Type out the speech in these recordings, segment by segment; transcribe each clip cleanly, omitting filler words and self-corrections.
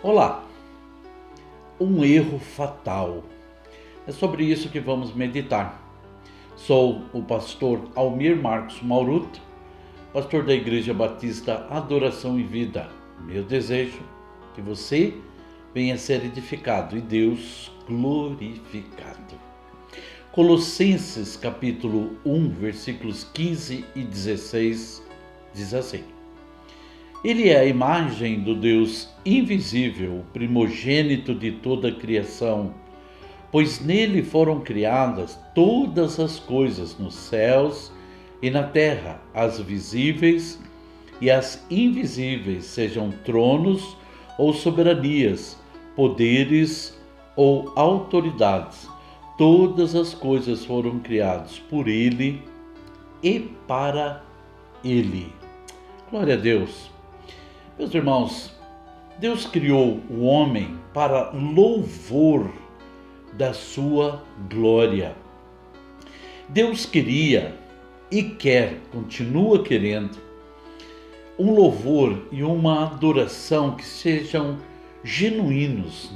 Olá, um erro fatal. É sobre isso que vamos meditar. Sou o pastor Almir Marcos Mauruto, pastor da Igreja Batista Adoração e Vida. Meu desejo é que você venha ser edificado e Deus glorificado. Colossenses capítulo 1, versículos 15 e 16 diz assim: Ele é a imagem do Deus invisível, o primogênito de toda a criação, pois nele foram criadas todas as coisas nos céus e na terra, as visíveis e as invisíveis, sejam tronos ou soberanias, poderes ou autoridades. Todas as coisas foram criadas por ele e para ele. Glória a Deus. Meus irmãos, Deus criou o homem para louvor da sua glória. Deus queria e quer, continua querendo, um louvor e uma adoração que sejam genuínos,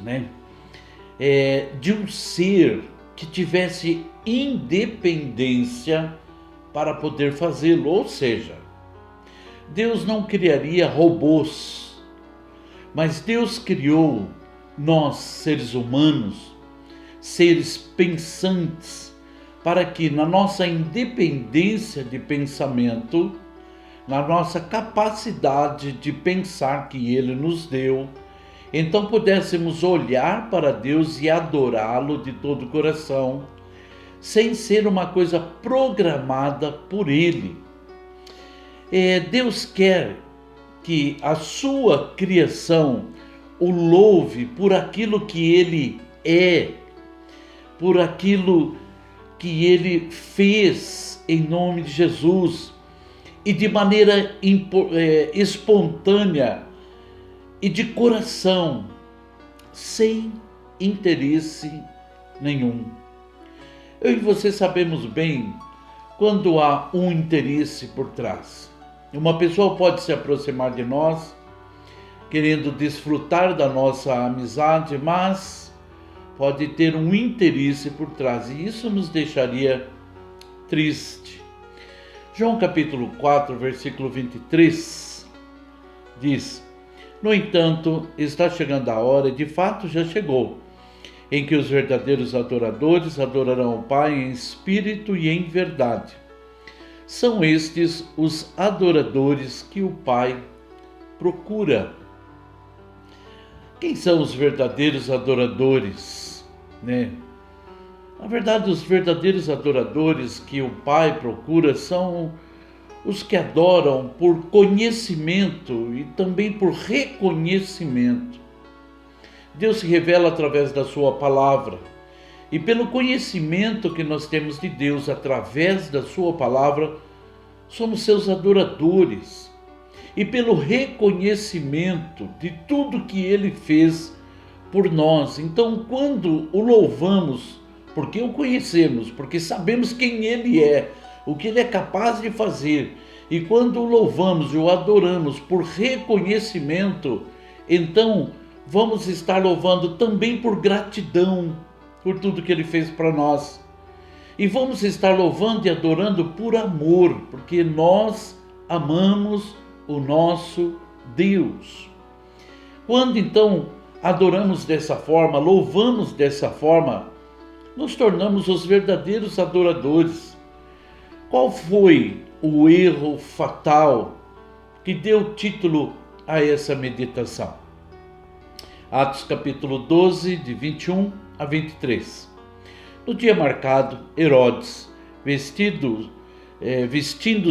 de um ser que tivesse independência para poder fazê-lo, ou seja, Deus não criaria robôs, mas Deus criou nós, seres humanos, seres pensantes, para que na nossa independência de pensamento, na nossa capacidade de pensar que Ele nos deu, então pudéssemos olhar para Deus e adorá-lo de todo o coração, sem ser uma coisa programada por Ele. Deus quer que a sua criação o louve por aquilo que Ele é, por aquilo que Ele fez em nome de Jesus e de maneira espontânea e de coração, sem interesse nenhum. Eu e você sabemos bem quando há um interesse por trás. Uma pessoa pode se aproximar de nós, querendo desfrutar da nossa amizade, mas pode ter um interesse por trás, e isso nos deixaria triste. João capítulo 4, versículo 23, diz: No entanto, está chegando a hora, e de fato já chegou, em que os verdadeiros adoradores adorarão o Pai em espírito e em verdade. São estes os adoradores que o Pai procura. Quem são os verdadeiros adoradores? Na verdade, os verdadeiros adoradores que o Pai procura são os que adoram por conhecimento e também por reconhecimento. Deus se revela através da sua palavra, e pelo conhecimento que nós temos de Deus através da sua palavra, somos seus adoradores. E pelo reconhecimento de tudo que Ele fez por nós. Então, quando o louvamos, porque o conhecemos, porque sabemos quem Ele é, o que Ele é capaz de fazer, e quando o louvamos e o adoramos por reconhecimento, então vamos estar louvando também por gratidão por tudo que Ele fez para nós. E vamos estar louvando e adorando por amor, porque nós amamos o nosso Deus. Quando então adoramos dessa forma, louvamos dessa forma, nos tornamos os verdadeiros adoradores. Qual foi o erro fatal que deu título a essa meditação? Atos capítulo 12, de 21 a 23. No dia marcado, Herodes, vestindo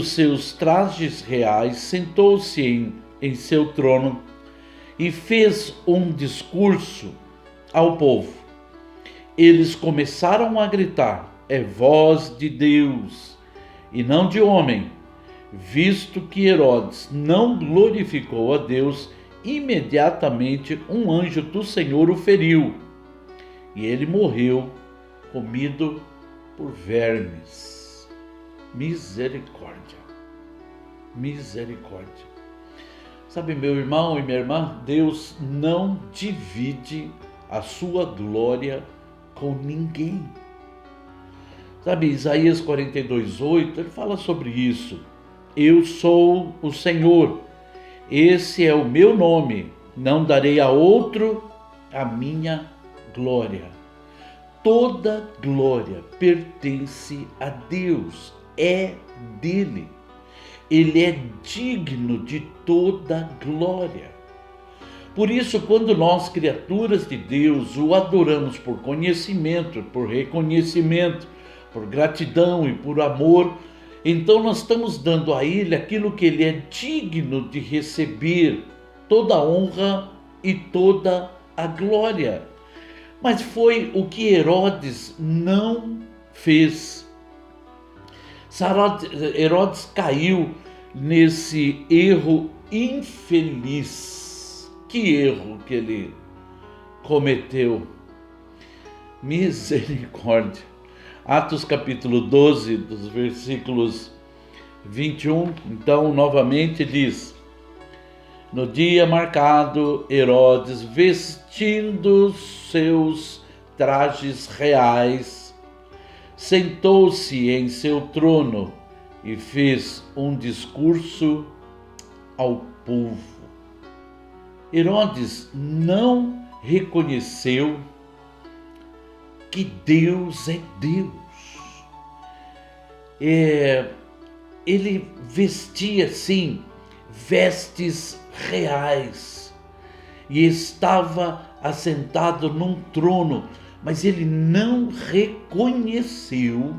seus trajes reais, sentou-se em seu trono e fez um discurso ao povo. Eles começaram a gritar: é voz de Deus e não de homem. Visto que Herodes não glorificou a Deus, imediatamente um anjo do Senhor o feriu, e ele morreu, comido por vermes. Misericórdia, misericórdia. Sabe, meu irmão e minha irmã, Deus não divide a sua glória com ninguém. Sabe, Isaías 42:8, ele fala sobre isso. Eu sou o Senhor, esse é o meu nome, não darei a outro a minha glória. Toda glória pertence a Deus, é dele. Ele é digno de toda glória. Por isso, quando nós, criaturas de Deus, o adoramos por conhecimento, por reconhecimento, por gratidão e por amor, então nós estamos dando a Ele aquilo que Ele é digno de receber, toda a honra e toda a glória. Mas foi o que Herodes não fez. Herodes caiu nesse erro infeliz. Que erro que ele cometeu? Misericórdia. Atos capítulo 12, dos versículos 21, então novamente diz: no dia marcado, Herodes, vestindo seus trajes reais, sentou-se em seu trono e fez um discurso ao povo. Herodes não reconheceu que Deus é Deus. Ele vestia, sim, vestes reais e estava assentado num trono, mas ele não reconheceu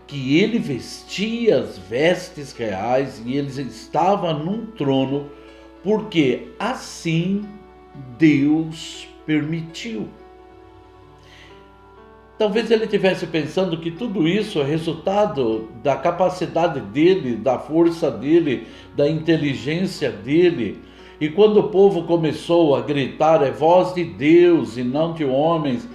que ele vestia as vestes reais e ele estava num trono, porque assim Deus permitiu. Talvez ele estivesse pensando que tudo isso é resultado da capacidade dele, da força dele, da inteligência dele. E quando o povo começou a gritar, é voz de Deus e não de homens,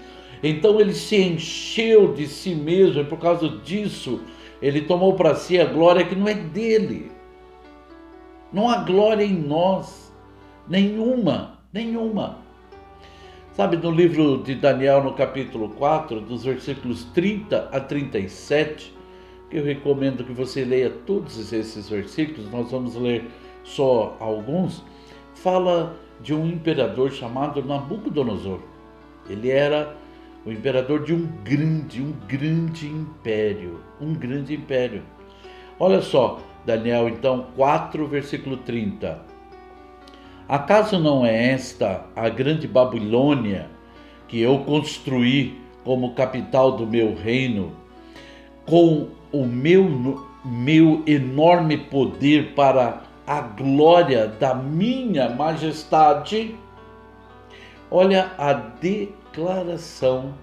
então ele se encheu de si mesmo, e por causa disso ele tomou para si a glória que não é dele. Não há glória em nós, nenhuma. Sabe, no livro de Daniel, no capítulo 4, dos versículos 30 a 37, que eu recomendo que você leia todos esses versículos, nós vamos ler só alguns, fala de um imperador chamado Nabucodonosor. Ele era o imperador de um grande império. Olha só, Daniel, então, 4, versículo 30. Acaso não é esta a grande Babilônia que eu construí como capital do meu reino, com o meu enorme poder para a glória da minha majestade? Olha a declaração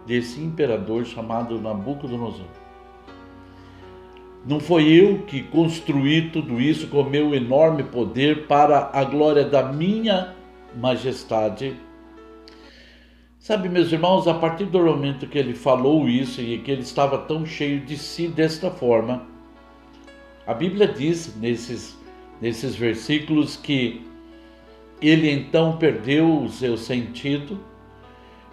desse imperador chamado Nabucodonosor. Não foi eu que construí tudo isso com meu enorme poder para a glória da minha majestade? Sabe, meus irmãos, a partir do momento que ele falou isso e que ele estava tão cheio de si desta forma, a Bíblia diz nesses versículos que ele então perdeu o seu sentido.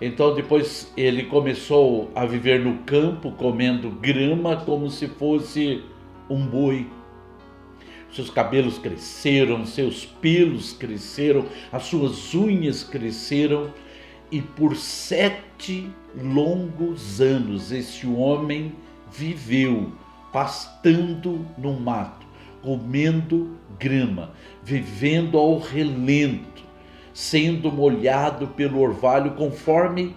Então depois ele começou a viver no campo, comendo grama como se fosse um boi. Seus cabelos cresceram, seus pelos cresceram, as suas unhas cresceram, e por 7 longos anos esse homem viveu pastando no mato, comendo grama, vivendo ao relento, sendo molhado pelo orvalho, conforme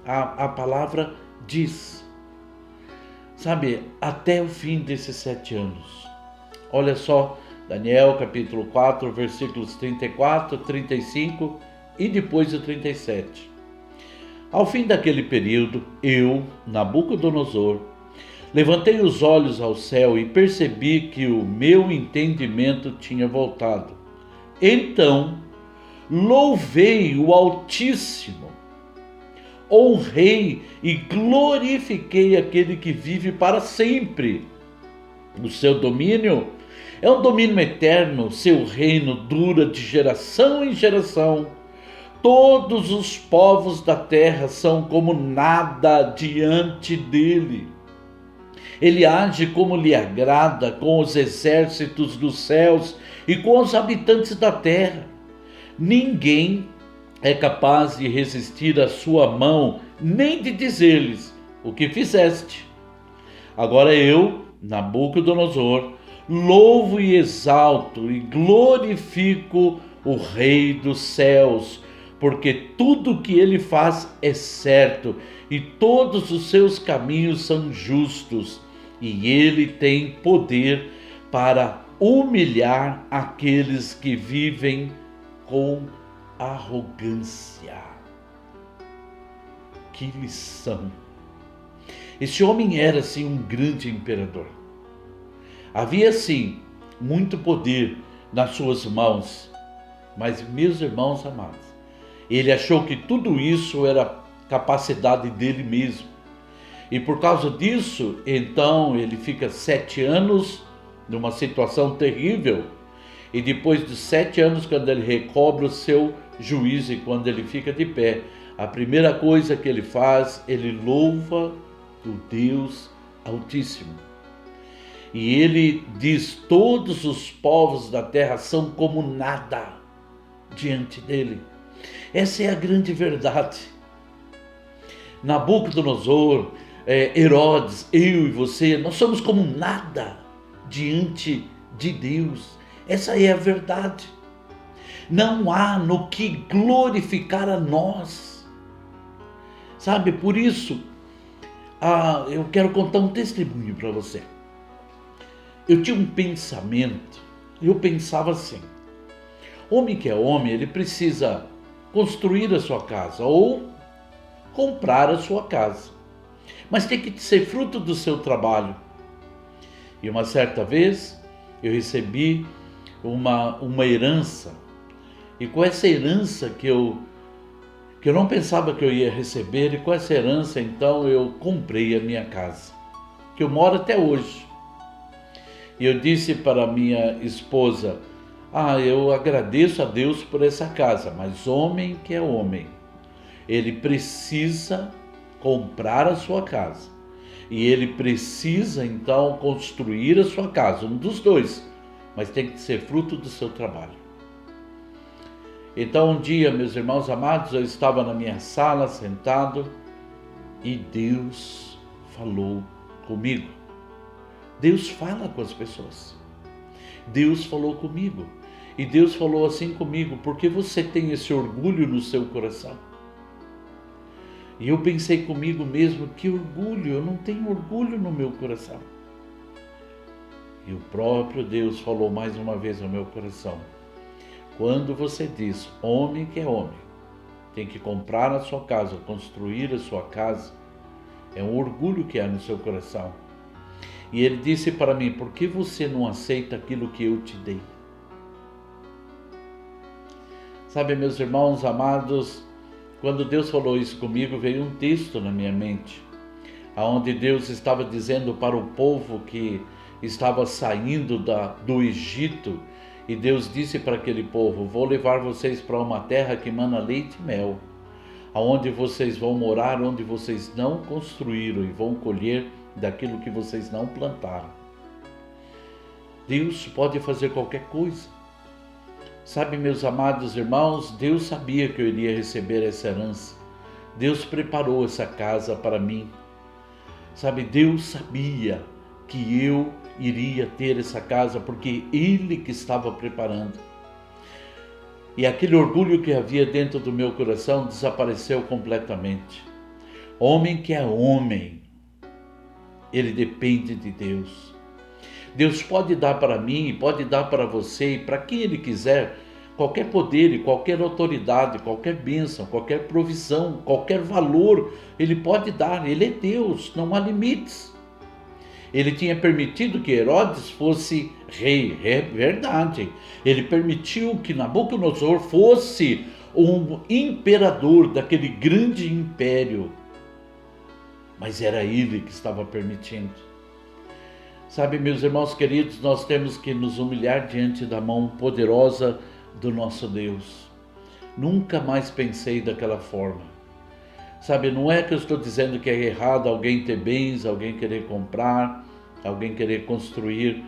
a palavra diz. Sabe, até o fim desses 7 anos. Olha só, Daniel capítulo 4, versículos 34, 35 e depois o 37. Ao fim daquele período, eu, Nabucodonosor, levantei os olhos ao céu e percebi que o meu entendimento tinha voltado. Então, louvei o Altíssimo, honrei e glorifiquei aquele que vive para sempre. O seu domínio É um domínio eterno, seu reino dura de geração em geração. Todos os povos da terra são como nada diante dele. Ele age como lhe agrada com os exércitos dos céus e com os habitantes da terra. Ninguém é capaz de resistir à sua mão, nem de dizer-lhes: o que fizeste? Agora eu, Nabucodonosor, louvo e exalto e glorifico o Rei dos céus, porque tudo o que ele faz é certo e todos os seus caminhos são justos, e ele tem poder para humilhar aqueles que vivem com arrogância. Que lição! Esse homem era, sim, um grande imperador. Havia, sim, muito poder nas suas mãos. Mas, meus irmãos amados, ele achou que tudo isso era capacidade dele mesmo. E por causa disso, então, ele fica 7 anos numa situação terrível. E depois de 7 anos, quando ele recobra o seu juízo e quando ele fica de pé, a primeira coisa que ele faz, ele louva o Deus Altíssimo. E ele diz: todos os povos da terra são como nada diante dele. Essa é a grande verdade. Nabucodonosor, Herodes, eu e você, nós somos como nada diante de Deus. Essa é a verdade. Não há no que glorificar a nós. Sabe, por isso, eu quero contar um testemunho para você. Eu tinha um pensamento, eu pensava assim: homem que é homem, ele precisa construir a sua casa ou comprar a sua casa, mas tem que ser fruto do seu trabalho. E uma certa vez eu recebi uma herança, e com essa herança que eu não pensava que eu ia receber, e com essa herança então eu comprei a minha casa, que eu moro até hoje. E eu disse para minha esposa: eu agradeço a Deus por essa casa, mas homem que é homem, ele precisa comprar a sua casa. E ele precisa então construir a sua casa, um dos dois, mas tem que ser fruto do seu trabalho. Então um dia, meus irmãos amados, eu estava na minha sala sentado e Deus falou comigo. Deus fala com as pessoas. Deus falou comigo. E Deus falou assim comigo: por que você tem esse orgulho no seu coração? E eu pensei comigo mesmo: que orgulho? Eu não tenho orgulho no meu coração. E o próprio Deus falou mais uma vez ao meu coração: quando você diz homem que é homem, tem que comprar a sua casa, construir a sua casa, é um orgulho que há no seu coração. E ele disse para mim: por que você não aceita aquilo que eu te dei? Sabe, meus irmãos amados, quando Deus falou isso comigo, veio um texto na minha mente, onde Deus estava dizendo para o povo que estava saindo do Egito, e Deus disse para aquele povo: vou levar vocês para uma terra que mana leite e mel, aonde vocês vão morar, onde vocês não construíram, e vão colher daquilo que vocês não plantaram. Deus pode fazer qualquer coisa. Sabe, meus amados irmãos, Deus sabia que eu iria receber essa herança. Deus preparou essa casa para mim. Sabe, Deus sabia que eu iria ter essa casa, porque Ele que estava preparando. E aquele orgulho que havia dentro do meu coração desapareceu completamente. Homem que é homem, ele depende de Deus. Deus pode dar para mim, pode dar para você e para quem Ele quiser, qualquer poder e qualquer autoridade, qualquer bênção, qualquer provisão, qualquer valor, Ele pode dar. Ele é Deus, não há limites. Ele tinha permitido que Herodes fosse rei, é verdade. Ele permitiu que Nabucodonosor fosse um imperador daquele grande império, mas era ele que estava permitindo. Sabe, meus irmãos queridos, nós temos que nos humilhar diante da mão poderosa do nosso Deus. Nunca mais pensei daquela forma. Sabe, não é que eu estou dizendo que é errado alguém ter bens, alguém querer comprar, alguém querer construir.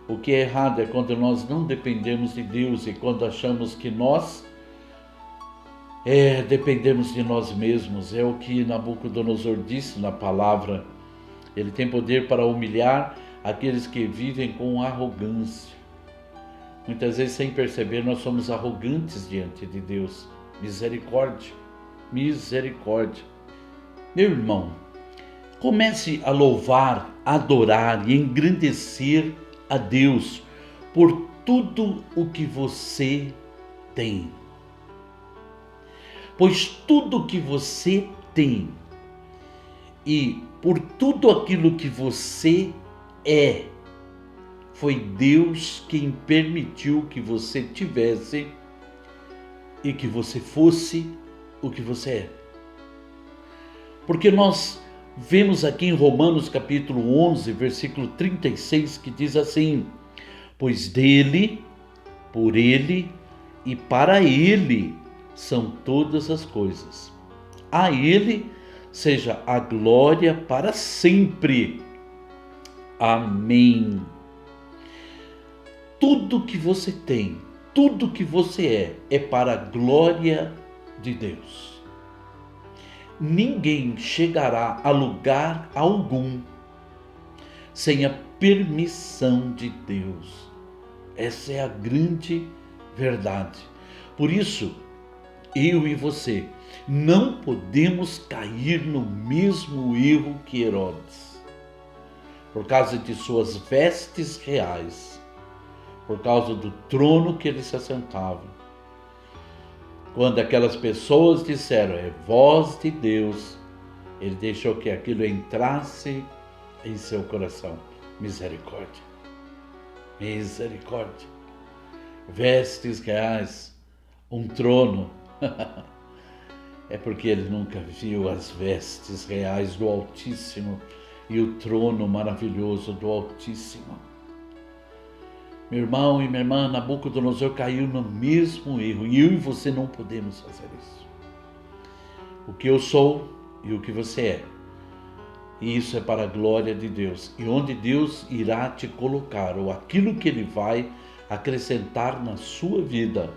O que é errado é quando nós não dependemos de Deus e quando achamos que nós dependemos de nós mesmos. É o que Nabucodonosor disse na palavra. Ele tem poder para humilhar aqueles que vivem com arrogância. Muitas vezes, sem perceber, nós somos arrogantes diante de Deus. Misericórdia, misericórdia. Meu irmão, comece a louvar, adorar e engrandecer a Deus por tudo o que você tem. Pois tudo que você tem e por tudo aquilo que você é, foi Deus quem permitiu que você tivesse e que você fosse o que você é. Porque nós vemos aqui em Romanos capítulo 11, versículo 36, que diz assim: pois dele, por ele e para ele são todas as coisas. A ele seja a glória para sempre. Amém. Tudo que você tem, tudo que você é para a glória de Deus. Ninguém chegará a lugar algum sem a permissão de Deus. Essa é a grande verdade. Por isso, eu e você não podemos cair no mesmo erro que Herodes, por causa de suas vestes reais, por causa do trono que ele se assentava. Quando aquelas pessoas disseram, é voz de Deus, ele deixou que aquilo entrasse em seu coração. Misericórdia, misericórdia. Vestes reais, um trono. É porque ele nunca viu as vestes reais do Altíssimo e o trono maravilhoso do Altíssimo. Meu irmão e minha irmã, Nabucodonosor caiu no mesmo erro e eu e você não podemos fazer isso. O que eu sou e o que você é, e isso é para a glória de Deus. E onde Deus irá te colocar, ou aquilo que Ele vai acrescentar na sua vida,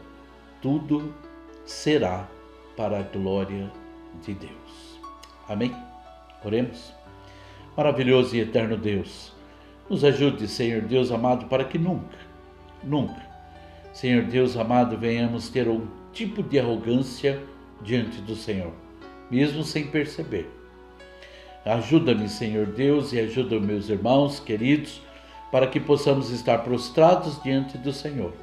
tudo será para a glória de Deus. Amém? Oremos. Maravilhoso e eterno Deus, nos ajude, Senhor Deus amado, para que nunca, Senhor Deus amado, venhamos ter um tipo de arrogância diante do Senhor, mesmo sem perceber. Ajuda-me, Senhor Deus, e ajuda meus irmãos queridos, para que possamos estar prostrados diante do Senhor.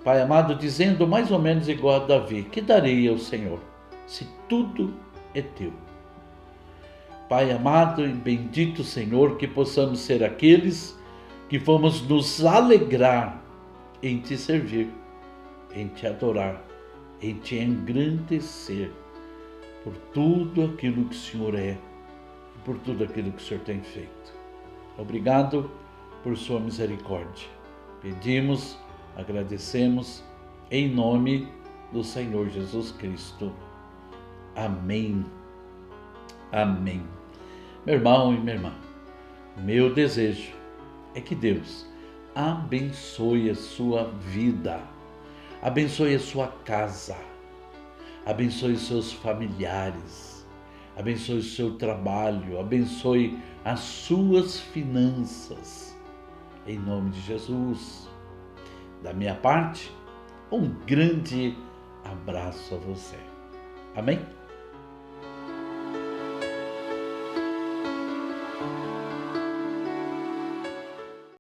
Pai amado, dizendo mais ou menos igual a Davi, que darei ao Senhor, se tudo é teu? Pai amado e bendito Senhor, que possamos ser aqueles que vamos nos alegrar em Te servir, em Te adorar, em Te engrandecer por tudo aquilo que o Senhor é e por tudo aquilo que o Senhor tem feito. Obrigado por Sua misericórdia. Pedimos, agradecemos, em nome do Senhor Jesus Cristo. Amém. Amém. Meu irmão e minha irmã, meu desejo é que Deus abençoe a sua vida, abençoe a sua casa, abençoe os seus familiares, abençoe o seu trabalho, abençoe as suas finanças, em nome de Jesus. Da minha parte, um grande abraço a você. Amém?